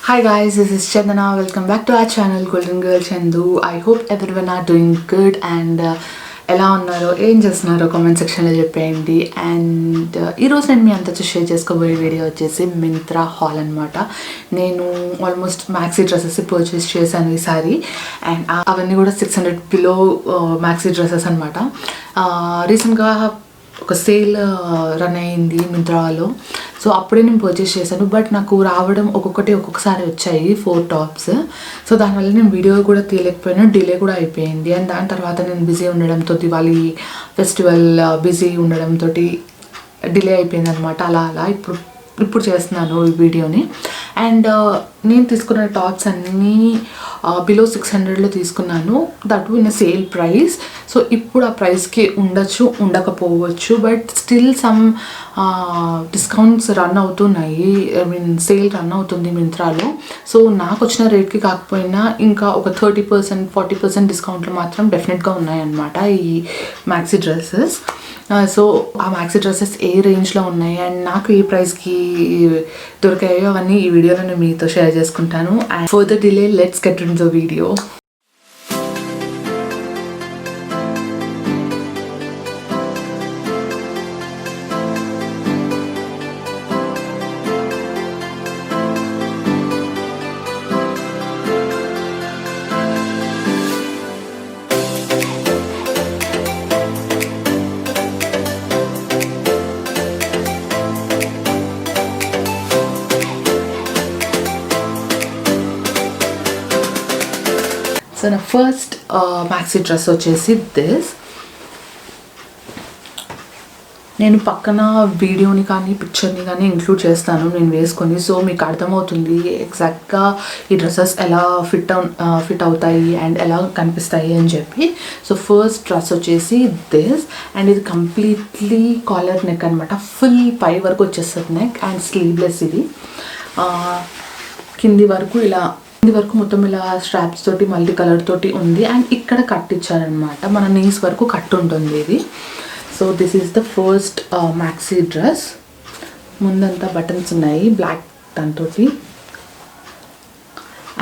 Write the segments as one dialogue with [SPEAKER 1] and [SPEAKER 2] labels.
[SPEAKER 1] Hi guys, this is Chandana. Welcome back to our channel Golden Girl Chandu. I hope everyone are doing good and ఎలా ఉన్నారో ఏం చేస్తున్నారో comment సెక్షన్లో చెప్పేయండి. And ఈరోజు నేను మీ అంతా షేర్ చేసుకోబోయే వీడియో వచ్చేసి మింత్రా హాల్ అనమాట. నేను ఆల్మోస్ట్ మ్యాక్సీ డ్రెస్సెస్ పర్చేస్ చేశాను ఈసారి. అండ్ అవన్నీ కూడా 600 బిలో మ్యాక్సీ డ్రెస్సెస్ అనమాట. రీసెంట్గా ఒక సేల్ రన్ అయింది మింత్రాలో, సో అప్పుడే నేను పర్చేస్ చేశాను. బట్ నాకు రావడం ఒక్కొక్కసారి వచ్చాయి 4 టాప్స్. సో దానివల్ల నేను వీడియో కూడా తీయలేకపోయినా, డిలే కూడా అయిపోయింది. అండ్ దాని తర్వాత నేను బిజీ ఉండడంతో, దివాళీ ఫెస్టివల్ బిజీ ఉండడంతో డిలే అయిపోయింది అనమాట. అలా ఇప్పుడు చేస్తున్నాను ఈ వీడియోని. అండ్ నేను తీసుకున్న టాప్స్ అన్నీ బిలో 600లో తీసుకున్నాను, that in sale price. So ఇప్పుడు ఆ ప్రైస్కి ఉండొచ్చు, ఉండకపోవచ్చు, but still some discounts run అవుతున్నాయి. సేల్ రన్ అవుతుంది మింత్రాలో. సో నాకు వచ్చిన రేట్కి కాకపోయినా ఇంకా ఒక 30%, 40% డిస్కౌంట్లు మాత్రం డెఫినెట్గా ఉన్నాయన్నమాట ఈ మ్యాక్సీ డ్రెస్సెస్. సో ఆ మ్యాక్సీ డ్రెస్సెస్ ఏ రేంజ్లో ఉన్నాయి అండ్ నాకు ఏ ప్రైస్కి దొరికాయో అవన్నీ ఈ వీడియోలో నేను మీతో షేర్ చేసుకుంటాను. And further delay, let's get in the video. So నా ఫస్ట్ మ్యాక్సీ డ్రెస్ వచ్చేసి దిస్. నేను పక్కన వీడియోని కానీ పిక్చర్ని కానీ ఇంక్లూడ్ చేస్తాను నేను వేసుకొని, సో మీకు అర్థమవుతుంది ఎగ్జాక్ట్గా ఈ డ్రెస్సెస్ ఎలా ఫిట్ అవుతాయి అండ్ ఎలా కనిపిస్తాయి అని చెప్పి. సో ఫస్ట్ డ్రెస్ వచ్చేసి దిస్, అండ్ ఇది కంప్లీట్లీ కాలర్ నెక్ అనమాట. ఫుల్ పై వరకు వచ్చేస్తుంది నెక్ అండ్ స్లీవ్లెస్. ఇది కింది వరకు మొత్తం ఇలా స్ట్రాప్స్ తోటి మల్టీ కలర్ తోటి ఉంది. అండ్ ఇక్కడ కట్ ఇచ్చారనమాట, మన నీస్ వరకు కట్ ఉంటుంది ఇది. So this is the first maxi dress. ముందంతా బటన్స్ ఉన్నాయి బ్లాక్ దాంతో.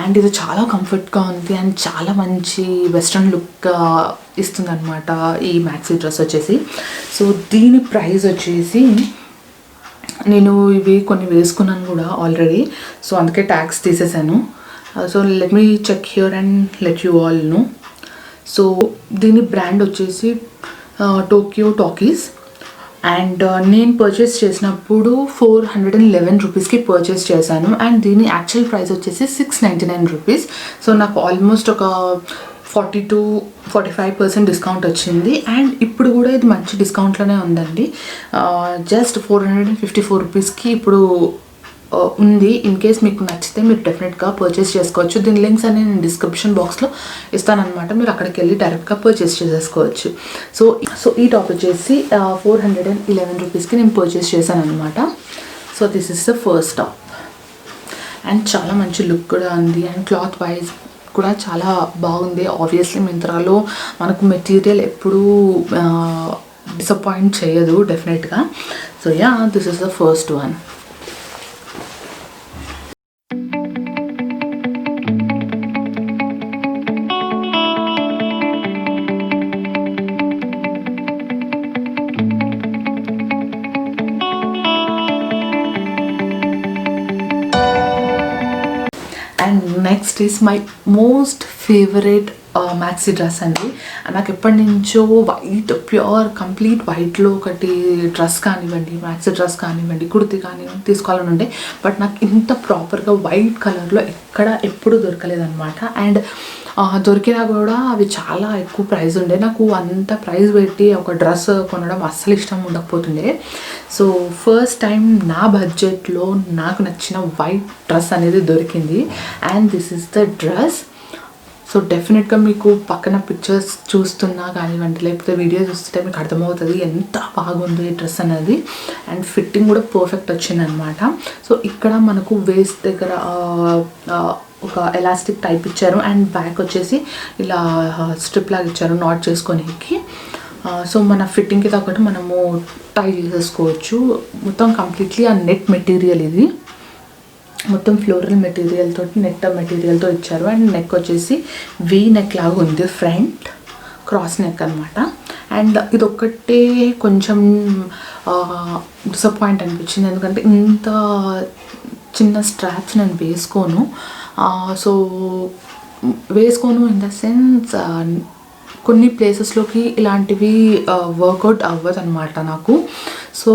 [SPEAKER 1] అండ్ ఇది చాలా కంఫర్ట్గా ఉంది అండ్ చాలా మంచి వెస్ట్రన్ లుక్ ఇస్తుంది అనమాట ఈ మ్యాక్సీ డ్రెస్ వచ్చేసి. సో దీని ప్రైస్ వచ్చేసి, నేను ఇవి కొన్ని వేసుకున్నాను కూడా ఆల్రెడీ, సో అందుకే ట్యాగ్స్ తీసేసాను. So let me check here and let you all know. So దీని బ్రాండ్ వచ్చేసి టోక్యో టాకీస్. అండ్ నేను పర్చేస్ చేసినప్పుడు 411 రూపీస్కి పర్చేస్ చేశాను. అండ్ దీని యాక్చువల్ ప్రైస్ వచ్చేసి 699 రూపీస్. సో నాకు ఆల్మోస్ట్ ఒక 40-45% డిస్కౌంట్ వచ్చింది. అండ్ ఇప్పుడు కూడా ఇది మంచి డిస్కౌంట్లోనే ఉందండి. జస్ట్ 454 రూపీస్కి ఇప్పుడు ఉంది. ఇన్ కేస్ మీకు నచ్చితే మీరు డెఫినెట్గా పర్చేస్ చేసుకోవచ్చు. దీని లింక్స్ అన్ని నేను డిస్క్రిప్షన్ బాక్స్లో ఇస్తానన్నమాట, మీరు అక్కడికి వెళ్ళి డైరెక్ట్గా పర్చేస్ చేసేసుకోవచ్చు. సో ఈ టాప్ వచ్చేసి 411 రూపీస్కి నేను పర్చేస్ చేశాను అనమాట. So this is the first top. And చాలా మంచి లుక్ కూడా ఉంది అండ్ క్లాత్ వైజ్ కూడా చాలా బాగుంది. ఆబ్వియస్లీ మింత్రాలో మనకు మెటీరియల్ ఎప్పుడూ డిసప్పాయింట్ చేయదు డెఫినెట్గా. So yeah, this is the first one. And next is my most favourite maxi dress అండి. నాకు ఎప్పటి నుంచో వైట్, ప్యూర్ కంప్లీట్ వైట్లో ఒకటి డ్రెస్ కానివ్వండి, మ్యాక్సీ డ్రెస్ కానివ్వండి, కుర్తి కానివ్వండి తీసుకోవాలని ఉండే. బట్ నాకు ఇంత ప్రాపర్గా వైట్ కలర్లో ఎప్పుడు దొరకలేదన్నమాట. అండ్ దొరికినా కూడా అవి చాలా ఎక్కువ ప్రైస్ ఉండే. నాకు అంత ప్రైస్ పెట్టి ఒక డ్రెస్ కొనడం అస్సలు ఇష్టం ఉండకపోతుండే. సో ఫస్ట్ టైం నా బడ్జెట్లో నాకు నచ్చిన వైట్ డ్రెస్ అనేది దొరికింది. And this is the dress. So డెఫినెట్గా మీకు పక్కన పిక్చర్స్ చూస్తున్నా కానివ్వండి, లేకపోతే వీడియో చూస్తుంటే మీకు అర్థమవుతుంది ఎంత బాగుంది ఈ డ్రెస్ అనేది. అండ్ ఫిట్టింగ్ కూడా పర్ఫెక్ట్ వచ్చిందనమాట. సో ఇక్కడ మనకు వేస్ట్ దగ్గర ఒక ఎలాస్టిక్ టైప్ ఇచ్చారు అండ్ బ్యాక్ వచ్చేసి ఇలా స్ట్రిప్ లాగా ఇచ్చారు నాట్ చేసుకోనికి. సో మన ఫిట్టింగ్కి తగ్గట్టు మనము టై చేసేసుకోవచ్చు. మొత్తం కంప్లీట్లీ ఆ నెట్ మెటీరియల్ ఇది. మొత్తం ఫ్లోరల్ మెటీరియల్ తోటి నెట్ మెటీరియల్తో ఇచ్చారు. అండ్ నెక్ వచ్చేసి వీ నెక్ లాగా ఉంది, ఫ్రంట్ క్రాస్ నెక్ అనమాట. అండ్ ఇది ఒక్కటే కొంచెం డిసప్పాయింట్ అనిపించింది, ఎందుకంటే ఇంత చిన్న స్ట్రాప్స్ నేను వేసుకోను ఇన్ ద సెన్స్ కొన్ని ప్లేసెస్లోకి ఇలాంటివి వర్కౌట్ అవ్వదు అనమాట నాకు. సో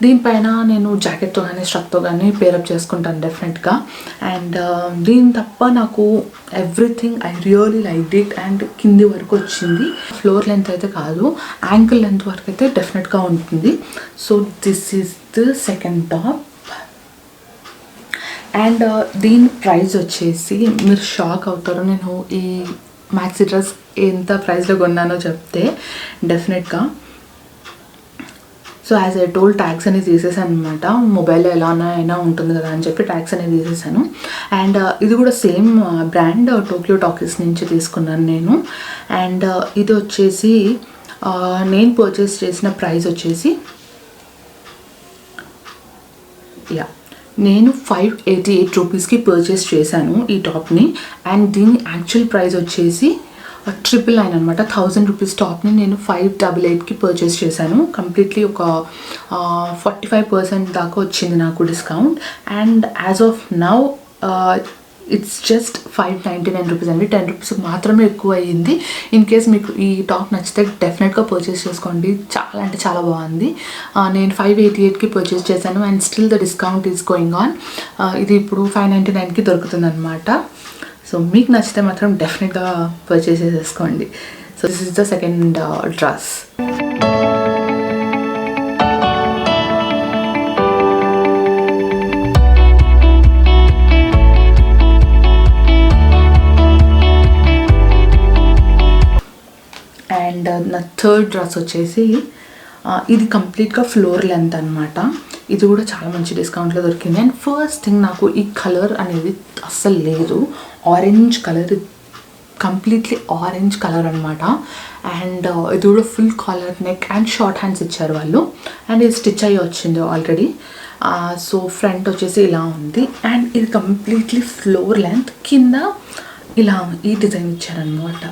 [SPEAKER 1] దీనిపైన నేను జాకెట్తో కానీ స్ట్రక్తో కానీ పేరప్ చేసుకుంటాను డెఫినెట్గా. అండ్ దీని తప్ప నాకు everything I really like it. And కింది వరకు వచ్చింది, ఫ్లోర్ లెంత్ అయితే కాదు, యాంకిల్ లెంత్ వరకు అయితే డెఫినెట్గా ఉంటుంది. So this is the second top. And దీని ప్రైస్ వచ్చేసి మీరు షాక్ అవుతారు, నేను ఈ మ్యాక్సీ డ్రెస్ ఎంత ప్రైస్లో కొన్నానో చెప్తే డెఫినెట్గా. So as I told tax అనేది తీసేసాను అనమాట, మొబైల్లో అయినా ఉంటుంది కదా అని చెప్పి ట్యాక్స్ అనేది తీసేసాను. అండ్ ఇది కూడా సేమ్ బ్రాండ్ టోక్యో టాకీస్ నుంచి తీసుకున్నాను నేను. అండ్ ఇది వచ్చేసి నేను పర్చేస్ చేసిన ప్రైస్ వచ్చేసి నేను 588 రూపీస్కి పర్చేస్ చేశాను ఈ టాప్ని. అండ్ దీని యాక్చువల్ ప్రైస్ వచ్చేసి 999 అనమాట. 1000 రూపీస్ టాప్ని నేను 588కి పర్చేస్ చేశాను. కంప్లీట్లీ ఒక 45% దాకా వచ్చింది నాకు discount. And as of now it's just 599 rupees అండి, 10 రూపీస్ మాత్రమే ఎక్కువ అయ్యింది. ఇన్ కేస్ మీకు ఈ టాప్ నచ్చితే డెఫినెట్గా పర్చేస్ చేసుకోండి, చాలా అంటే చాలా బాగుంది. నేను 588కి పర్చేస్ చేశాను and still the discount is going on. ఇది ఇప్పుడు 599కి దొరుకుతుంది అనమాట. సో మీకు నచ్చితే మాత్రం డెఫినెట్గా పర్చేస్ చేసేసుకోండి. So this is the second dress. And నా థర్డ్ డ్రెస్ వచ్చేసి ఇది కంప్లీట్గా ఫ్లోర్ లెంత్ అనమాట. ఇది కూడా చాలా మంచి డిస్కౌంట్లో దొరికింది. అండ్ ఫస్ట్ థింగ్, నాకు ఈ కలర్ అనేది అస్సలు లేదు, orange colour, completely orange colour అనమాట. అండ్ ఇది కూడా full collar neck and short hands ఇచ్చారు వాళ్ళు. అండ్ ఇది స్టిచ్ అయ్యి వచ్చింది ఆల్రెడీ. సో ఫ్రంట్ వచ్చేసి ఇలా ఉంది. అండ్ ఇది కంప్లీట్లీ ఫ్లోర్ లెంత్, కింద ఇలా ఈ డిజైన్ ఇచ్చారనమాట.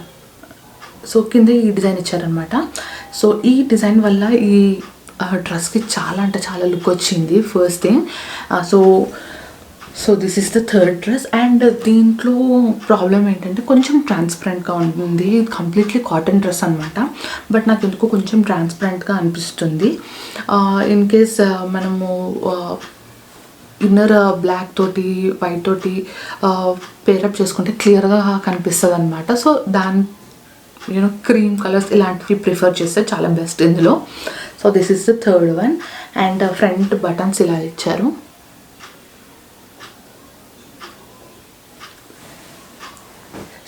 [SPEAKER 1] సో కింద ఈ డిజైన్ ఇచ్చారనమాట. సో ఈ డిజైన్ వల్ల ఈ డ్రెస్కి చాలా అంటే చాలా లుక్ వచ్చింది first thing. So this is the third dress. And దీంట్లో ప్రాబ్లం ఏంటంటే కొంచెం ట్రాన్స్పరెంట్గా ఉంటుంది. కంప్లీట్లీ కాటన్ డ్రెస్ అనమాట, బట్ నాకు ఎందుకో కొంచెం ట్రాన్స్పరెంట్గా అనిపిస్తుంది. ఇన్ కేస్ మనము ఇన్నర్ బ్లాక్ తోటి వైట్ తోటి పేరప్ చేసుకుంటే క్లియర్గా కనిపిస్తుంది అనమాట. సో క్రీమ్ కలర్స్ ఇలాంటివి ప్రిఫర్ చేస్తే చాలా బెస్ట్ ఇందులో. So this is the third one. And front buttons ఇలా ఇచ్చారు.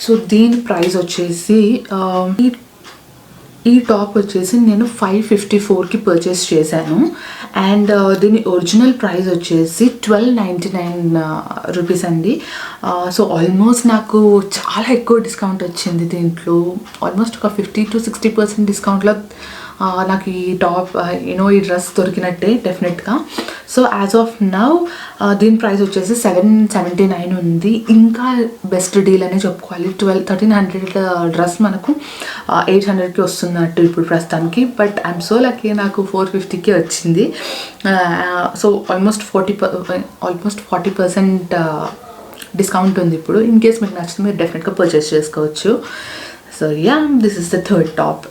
[SPEAKER 1] సో దీని ప్రైస్ వచ్చేసి ఈ టాప్ వచ్చేసి నేను 554కి పర్చేస్ చేశాను. అండ్ దీని ఒరిజినల్ ప్రైస్ వచ్చేసి 1299 రూపీస్ అండి. సో ఆల్మోస్ట్ నాకు చాలా ఎక్కువ డిస్కౌంట్ వచ్చింది దీంట్లో, ఆల్మోస్ట్ ఒక 50 to 60% డిస్కౌంట్లో నాకు ఈ టాప్ ఈ డ్రెస్ దొరికినట్టే డెఫినెట్గా. సో యాజ్ ఆఫ్ నౌ దీని ప్రైస్ వచ్చేసి 779 ఉంది. ఇంకా బెస్ట్ డీల్ అనే చెప్పుకోవాలి. 1300 డ్రెస్ మనకు 800కి వస్తున్నట్టు ఇప్పుడు ప్రస్తుతానికి. బట్ ఐఎమ్ సో లక్కీ, నాకు 450కి వచ్చింది. సో ఆల్మోస్ట్ 40% డిస్కౌంట్ ఉంది ఇప్పుడు. ఇన్ కేస్ మీకు నచ్చితే మీరు డెఫినెట్గా పర్చేస్ చేసుకోవచ్చు. So this is the third top.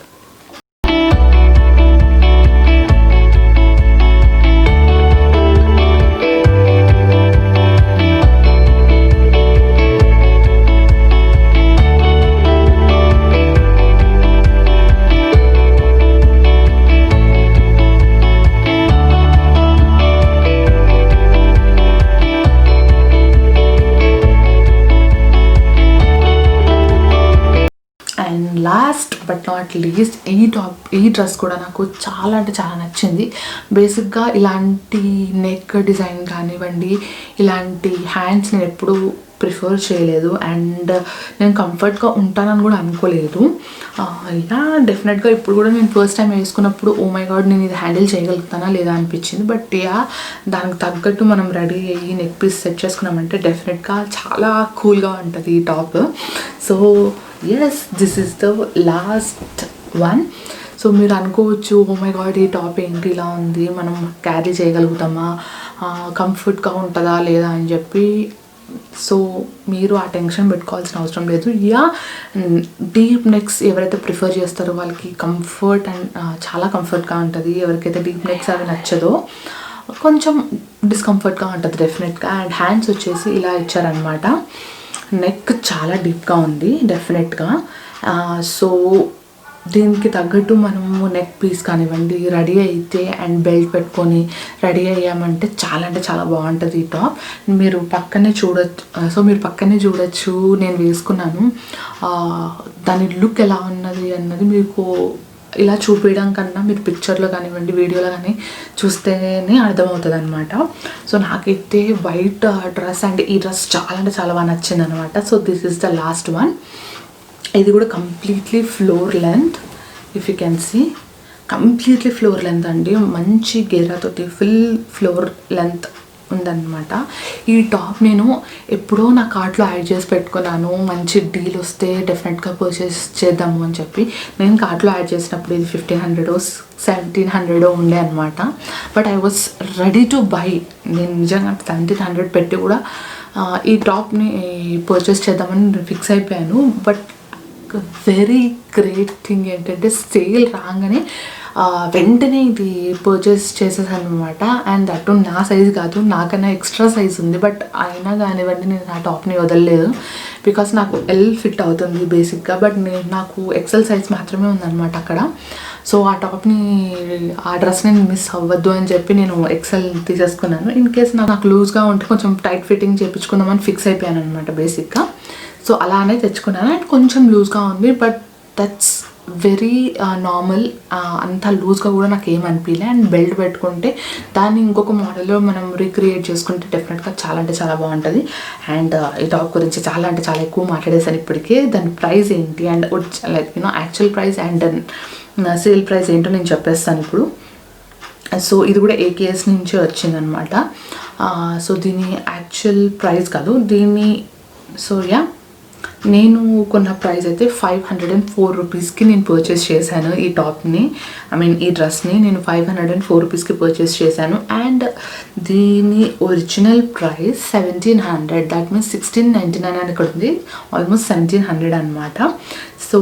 [SPEAKER 1] Last but not least ఈ డ్రెస్ కూడా నాకు చాలా అంటే చాలా నచ్చింది. బేసిక్గా ఇలాంటి నెక్ డిజైన్ కానివ్వండి, ఇలాంటి హ్యాండ్స్ నేను ఎప్పుడూ ప్రిఫర్ చేయలేదు అండ్ నేను కంఫర్ట్గా ఉంటానని కూడా అనుకోలేదు. ఇలా డెఫినెట్గా ఇప్పుడు కూడా నేను ఫస్ట్ టైం వేసుకున్నప్పుడు ఓ మై గాడ్ నేను ఇది హ్యాండిల్ చేయగలుగుతానా లేదా అనిపించింది. బట్ దానికి తగ్గట్టు మనం రెడీ అయ్యి నెక్ పీస్ సెట్ చేసుకున్నామంటే డెఫినెట్గా చాలా కూల్గా ఉంటుంది ఈ top. So yes, this is the last one. So మీరు అనుకోవచ్చు, ఓ మై గాడ్ ఈ టాప్ ఏంటి ఇలా ఉంది, మనం క్యారీ చేయగలుగుతామా, కంఫర్ట్గా ఉంటుందా లేదా అని చెప్పి. సో మీరు ఆ టెన్షన్ పెట్టుకోవాల్సిన అవసరం లేదు. డీప్ నెక్స్ ఎవరైతే ప్రిఫర్ చేస్తారో వాళ్ళకి కంఫర్ట్ అండ్ చాలా కంఫర్ట్గా ఉంటుంది. ఎవరికైతే డీప్ నెక్స్ అవి నచ్చదో కొంచెం డిస్కంఫర్ట్గా ఉంటుంది డెఫినెట్గా. అండ్ హ్యాండ్స్ వచ్చేసి ఇలా ఇచ్చారనమాట. నెక్ చాలా డీప్గా ఉంది డెఫినెట్గా. సో దీనికి తగ్గట్టు మనము నెక్ పీస్ కానివ్వండి రెడీ అయితే అండ్ బెల్ట్ పెట్టుకొని రెడీ అయ్యామంటే చాలా అంటే చాలా బాగుంటుంది ఈ టాప్. మీరు పక్కనే చూడొచ్చు నేను వేసుకున్నాను. దాని లుక్ ఎలా ఉన్నది అన్నది మీకు ఇలా చూపించడం కన్నా మీరు పిక్చర్లో కానివ్వండి వీడియోలో కానీ చూస్తేనే అర్థమవుతుంది అనమాట. సో నాకైతే వైట్ డ్రెస్ అండ్ ఈ డ్రెస్ చాలా అంటే చాలా బాగా నచ్చింది అనమాట. So this is the last one. ఇది కూడా completely floor length, if you can see completely floor length అండి. మంచి గేరాతోటి ఫుల్ ఫ్లోర్ లెంత్ ఉందన్నమాట. ఈ టాప్ నేను ఎప్పుడో నా కార్ట్లో యాడ్ చేసి పెట్టుకున్నాను. మంచి డీల్ వస్తే డెఫినెట్గా పర్చేస్ చేద్దాము అని చెప్పి. నేను కార్ట్లో యాడ్ చేసినప్పుడు ఇది 1500-1700 ఉండే అనమాట. But I was ready to buy. నేను నిజంగా 1700 పెట్టి కూడా ఈ టాప్ని పర్చేస్ చేద్దామని ఫిక్స్ అయిపోయాను. బట్ వెరీ గ్రేట్ థింగ్ ఏంటంటే సేల్ రాగానే వెంటనే ఇది పర్చేస్ చేసేసాను అనమాట. అండ్ దట్టు నా సైజు కాదు, నాకన్నా ఎక్స్ట్రా సైజ్ ఉంది. బట్ అయినా కానివ్వండి నేను ఆ టాప్ని వదలలేదు. బికాస్ నాకు ఎల్ ఫిట్ అవుతుంది బేసిక్గా. బట్ నాకు ఎక్సెల్ సైజ్ మాత్రమే ఉందన్నమాట అక్కడ. సో ఆ టాప్ని ఆ డ్రెస్ని మిస్ అవ్వద్దు అని చెప్పి నేను ఎక్సెల్ తీసేసుకున్నాను. ఇన్ కేస్ నాకు లూజ్గా ఉంటే కొంచెం టైట్ ఫిట్టింగ్ చేయించుకుందామని ఫిక్స్ అయిపోయాను అనమాట బేసిక్గా. సో అలానే తెచ్చుకున్నాను. అండ్ కొంచెం లూజ్గా ఉంది, బట్ దట్స్ వెరీ నార్మల్. అంత లూజ్గా కూడా నాకు ఏమనిపించలే. అండ్ బెల్ట్ పెట్టుకుంటే దాన్ని ఇంకొక మోడల్లో మనం రీక్రియేట్ చేసుకుంటే డెఫినెట్గా చాలా అంటే చాలా బాగుంటుంది. అండ్ ఈ టాప్ గురించి చాలా అంటే చాలా ఎక్కువ మాట్లాడేసాను ఇప్పటికే. దాని ప్రైస్ ఏంటి and like actual price and sale price ఏంటో నేను చెప్పేస్తాను ఇప్పుడు. సో ఇది కూడా AKS నుంచి వచ్చిందనమాట. సో దీని యాక్చువల్ ప్రైస్ కాదు దీన్ని. సో నేను కొన్న ప్రైస్ అయితే 504 రూపీస్కి నేను పర్చేస్ చేశాను ఈ టాప్ని. ఈ డ్రెస్ని నేను 504 రూపీస్కి పర్చేస్ చేశాను. అండ్ దీని ఒరిజినల్ ప్రైస్ 1700. దట్ మీన్స్ 1699 అని ఇక్కడ ఉంది. ఆల్మోస్ట్ 1700 అనమాట. సో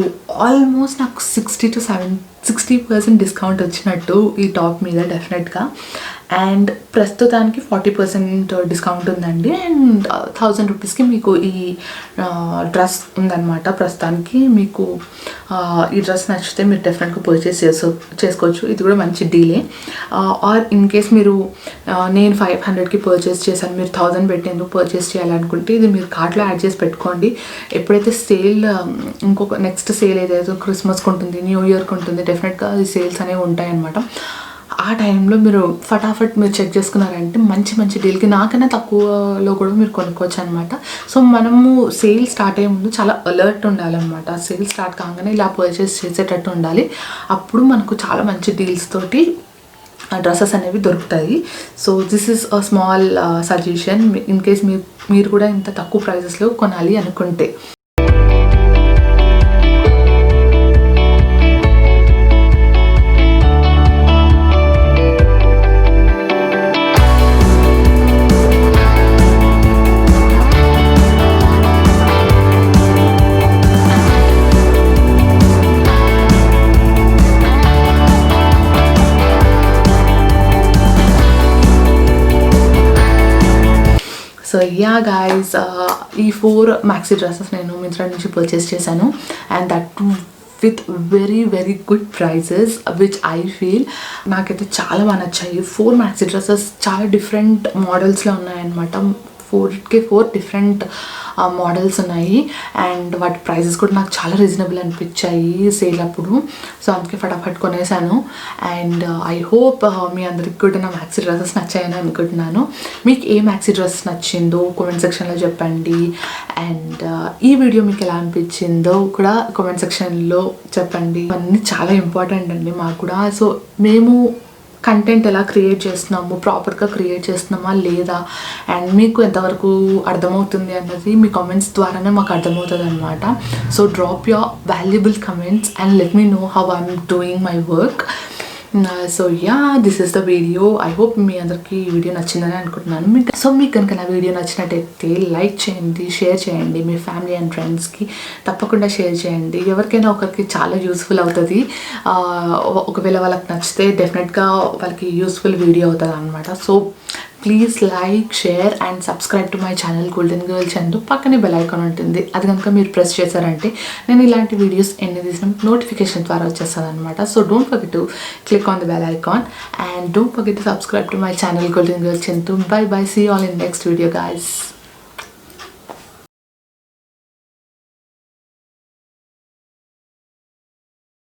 [SPEAKER 1] ఆల్మోస్ట్ నాకు 60% డిస్కౌంట్ వచ్చినట్టు ఈ టాప్ మీద డెఫినెట్గా. అండ్ ప్రస్తుతానికి 40% డిస్కౌంట్ ఉందండి. అండ్ 1000 రూపీస్కి మీకు ఈ డ్రెస్ ఉందన్నమాట. ప్రస్తుతానికి మీకు ఈ డ్రెస్ నచ్చితే మీరు డెఫినెట్గా పర్చేస్ చేసుకోవచ్చు. ఇది కూడా మంచి డీలే. ఆర్ ఇన్ కేస్ మీరు నేను 500కి పర్చేస్ చేశాను, మీరు 1000 పెట్టి ఎందుకు పర్చేస్ చేయాలనుకుంటే ఇది మీరు కార్ట్లో యాడ్ చేసి పెట్టుకోండి. ఎప్పుడైతే సేల్ ఇంకొక నెక్స్ట్ సేల్ ఏదైతే క్రిస్మస్కి ఉంటుంది, న్యూ ఇయర్కి ఉంటుంది, డెఫినెట్గా ఈ సేల్స్ అనేవి ఉంటాయన్నమాట. ఆ టైంలో మీరు ఫటాఫట్ మీరు చెక్ చేసుకున్నారంటే మంచి మంచి డీల్కి నాకన్నా తక్కువలో కూడా మీరు కొనుక్కోవచ్చు అనమాట. సో మనము సేల్ స్టార్ట్ అయ్యే ముందు చాలా అలర్ట్ ఉండాలన్నమాట. సేల్ స్టార్ట్ కాగానే ఇలా పర్చేస్ చేసేటట్టు ఉండాలి. అప్పుడు మనకు చాలా మంచి డీల్స్ తోటి డ్రెస్సెస్ అనేవి దొరుకుతాయి. So this is a small suggestion in case మీరు కూడా ఇంత తక్కువ ప్రైజెస్లో కొనాలి అనుకుంటే. సో గాయస్, ఈ 4 మ్యాక్సీ డ్రెస్సెస్ నేను మింత్రా నుంచి పర్చేస్ చేశాను. And that with very very good prices which I feel నాకైతే చాలా బాగా నచ్చాయి. 4 మ్యాక్సీ డ్రెస్సెస్ చాలా డిఫరెంట్ మోడల్స్లో ఉన్నాయన్నమాట. ఫోర్ డిఫరెంట్ మోడల్స్ ఉన్నాయి అండ్ వాటి ప్రైజెస్ కూడా నాకు చాలా రీజనబుల్ అనిపించాయి సేల్ అప్పుడు. సో అందుకే ఫటాఫట్ కొనేసాను. అండ్ ఐ హోప్ మీ అందరికి కూడా నా మ్యాక్సీ డ్రెస్సెస్ నచ్చాయని అనుకుంటున్నాను. మీకు ఏ మ్యాక్సీ డ్రెస్ నచ్చిందో కామెంట్ సెక్షన్లో చెప్పండి. అండ్ ఈ వీడియో మీకు ఎలా అనిపించిందో కూడా కామెంట్ సెక్షన్లో చెప్పండి. అన్నీ చాలా ఇంపార్టెంట్ అండి మాకు కూడా. సో మేము కంటెంట్ ఎలా క్రియేట్ చేస్తున్నాము, ప్రాపర్గా క్రియేట్ చేస్తున్నామా లేదా, అండ్ మీకు ఎంతవరకు అర్థమవుతుంది అన్నది మీ కామెంట్స్ ద్వారానే మాకు అర్థమవుతుంది అనమాట. So drop your valuable comments and let me know how I'm doing my work. So yeah, this is the video. I hope మీ అందరికీ ఈ వీడియో నచ్చిందని అనుకుంటున్నాను. మీకు కనుక నా వీడియో నచ్చినట్టయితే లైక్ చేయండి, షేర్ చేయండి, మీ ఫ్యామిలీ అండ్ ఫ్రెండ్స్కి తప్పకుండా షేర్ చేయండి. ఎవరికైనా ఒకరికి చాలా యూస్ఫుల్ అవుతుంది. ఒకవేళ వాళ్ళకి నచ్చితే డెఫినెట్గా వాళ్ళకి యూస్ఫుల్ వీడియో అవుతుంది అనమాట. So please like, share and subscribe to my channel golden girl Chandu. పక్కనే బెల్ ఐకాన్ ఉంటుంది, అది కనుక మీరు ప్రెస్ చేశారంటే నేను ఇలాంటి వీడియోస్ ఎన్ని తీసిన నోటిఫికేషన్ ద్వారా వచ్చేస్తుంది అనమాట. So don't forget to click on the bell icon and don't forget to subscribe to my channel Golden Girl Chintu. Bye bye, see you all in next video guys.